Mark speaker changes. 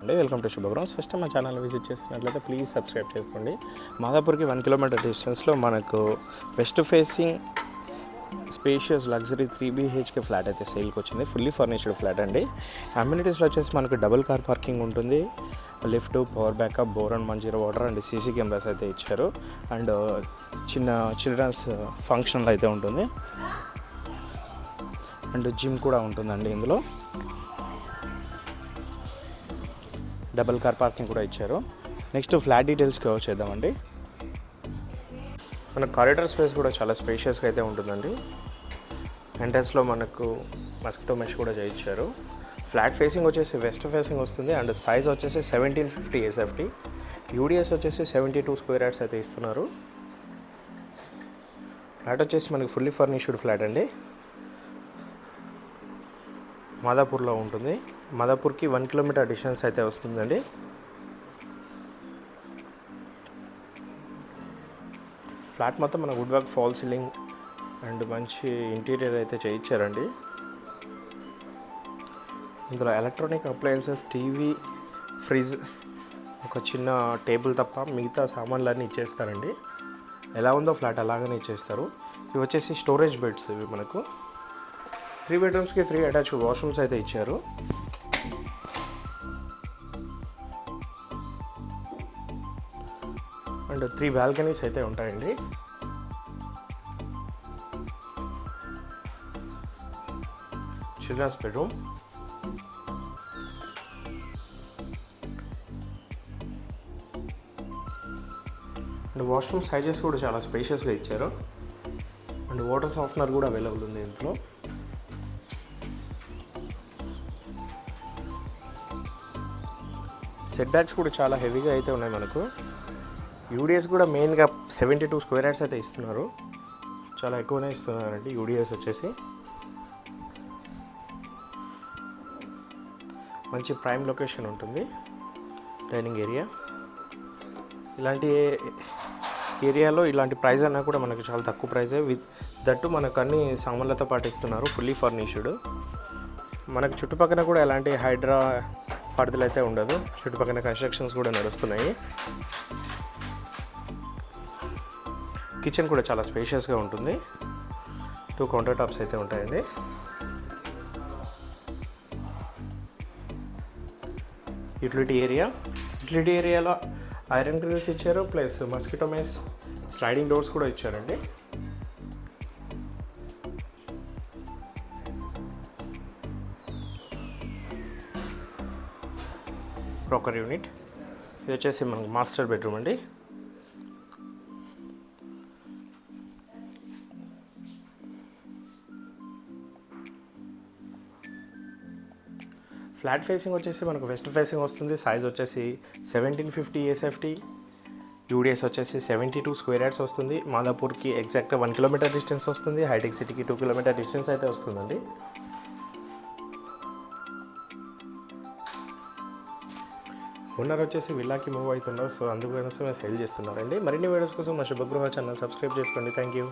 Speaker 1: అండి welcome to శుభగ్రౌండ్స్. First మా channel visit చేస్తున్నట్లయితే ప్లీజ్ సబ్స్క్రైబ్ చేసుకోండి. మాదాపూర్కి 1 కిలోమీటర్ డిస్టెన్స్లో మనకు west facing spacious luxury 3 BHK flat అయితే సేల్కి వచ్చింది. ఫుల్లీ ఫర్నిష్డ్ ఫ్లాట్ అండి. అమ్యూనిటీస్లో వచ్చేసి మనకు డబుల్ కార్ పార్కింగ్ ఉంటుంది, lift, power backup, bore and Manjira water and CC cameras అయితే ఇచ్చారు. అండ్ చిన్న చిల్డ్రన్స్ ఫంక్షన్లు అయితే ఉంటుంది అండ్ జిమ్ కూడా ఉంటుందండి. ఇందులో డబల్ కార్ పార్కింగ్ కూడా ఇచ్చారు. నెక్స్ట్ ఫ్లాట్ డీటెయిల్స్కి వచ్చేద్దామండి. మన కారిడార్ స్పేస్ కూడా చాలా స్పేషియస్గా అయితే ఉంటుందండి. ఎంట్రన్స్లో మనకు మస్కిటో మెష్ కూడా చేయించారు. ఫ్లాట్ ఫేసింగ్ వచ్చేసి వెస్ట్ ఫేసింగ్ వస్తుంది అండ్ సైజ్ వచ్చేసి 1750 SFT, యూడిఎస్ వచ్చేసి 72 స్క్వేర్ యార్డ్స్ అయితే ఇస్తున్నారు. ఫ్లాట్ వచ్చేసి మనకి ఫుల్లీ ఫర్నిష్డ్ ఫ్లాట్ అండి. మాదాపూర్లో ఉంటుంది. మాదాపూర్కి 1 కిలోమీటర్ డిస్టెన్స్ అయితే వస్తుందండి. ఫ్లాట్ మొత్తం మన wood work, fall ceiling and మంచి ఇంటీరియర్ అయితే చేయించారండి. ఇందులో ఎలక్ట్రానిక్ అప్లయన్సెస్, టీవీ, ఫ్రిడ్జ్, ఒక చిన్న టేబుల్ తప్ప మిగతా సామాన్లన్నీ ఇచ్చేస్తారండి. ఎలా ఉందో ఫ్లాట్ అలాగనే ఇచ్చేస్తారు. ఇవి వచ్చేసి స్టోరేజ్ బెడ్స్. ఇవి మనకు 3 బెడ్రూమ్స్కి 3 అటాచ్డ్ వాష్రూమ్స్ అయితే ఇచ్చారు. అండ్ 3 బాల్కనీస్ అయితే ఉంటాయండి. Children's bedroom, and washroom sizes కూడా చాలా స్పేషియస్గా ఇచ్చారు. అండ్ వాటర్ సాఫ్ట్నర్ కూడా అవైలబుల్ ఉంది ఇందులో. సెట్ బ్యాక్స్ కూడా చాలా హెవీగా అయితే ఉన్నాయి మనకు. యూడిఎస్ కూడా మెయిన్గా 72 స్క్వేర్ యార్డ్స్ అయితే ఇస్తున్నారు. చాలా ఎక్కువనే ఇస్తున్నారండి యూడిఎస్ వచ్చేసి. మంచి ప్రైమ్ లొకేషన్ ఉంటుంది. డైనింగ్ ఏరియా, ఇలాంటి ఏరియాలో ఇలాంటి ప్రైస్ అన్నా కూడా మనకు చాలా తక్కువ ప్రైజే. విత్ దట్టు మనకు అన్ని సామాన్లతో పాటు ఇస్తున్నారు, ఫుల్లీ ఫర్నిష్డ్. మనకు చుట్టుపక్కల కూడా ఎలాంటి హైడ్రా పడతలు అయితే ఉండదు. చుట్టుపక్కల కన్స్ట్రక్షన్స్ కూడా నడుస్తున్నాయి. కిచెన్ కూడా చాలా స్పేషియస్గా ఉంటుంది. 2 కౌంటర్ టాప్స్ అయితే ఉంటాయండి. యూటిలిటీ ఏరియాలో ఐరన్ గ్రిల్స్ ఇచ్చారు, plus mosquito mesh, sliding doors కూడా ఇచ్చారండి. Cracker unit. ఇది వచ్చేసి మనకు మాస్టర్ బెడ్రూమ్ అండి. ఫ్లాట్ ఫేసింగ్ వచ్చేసి మనకు వెస్ట్ ఫేసింగ్ వస్తుంది. సైజ్ వచ్చేసి 1750 SFT, యూడిఎస్ వచ్చేసి 72 స్క్వేర్ యార్డ్స్ వస్తుంది. మాదాపూర్కి ఎగ్జాక్ట్గా 1 కిలోమీటర్ డిస్టెన్స్ వస్తుంది. హైటెక్ సిటీకి 2 కిలోమీటర్ డిస్టెన్స్ అయితే వస్తుందండి. ఓనర్ వచ్చేసి విల్లాకి మూవ్ అవుతున్నారు, సో అందుకోసమే సేల్ చేస్తున్నారండి. మరిన్ని వీడియోస్ కోసం మా శుభగృహ ఛానల్ సబ్స్క్రైబ్ చేసుకోండి. Thank you.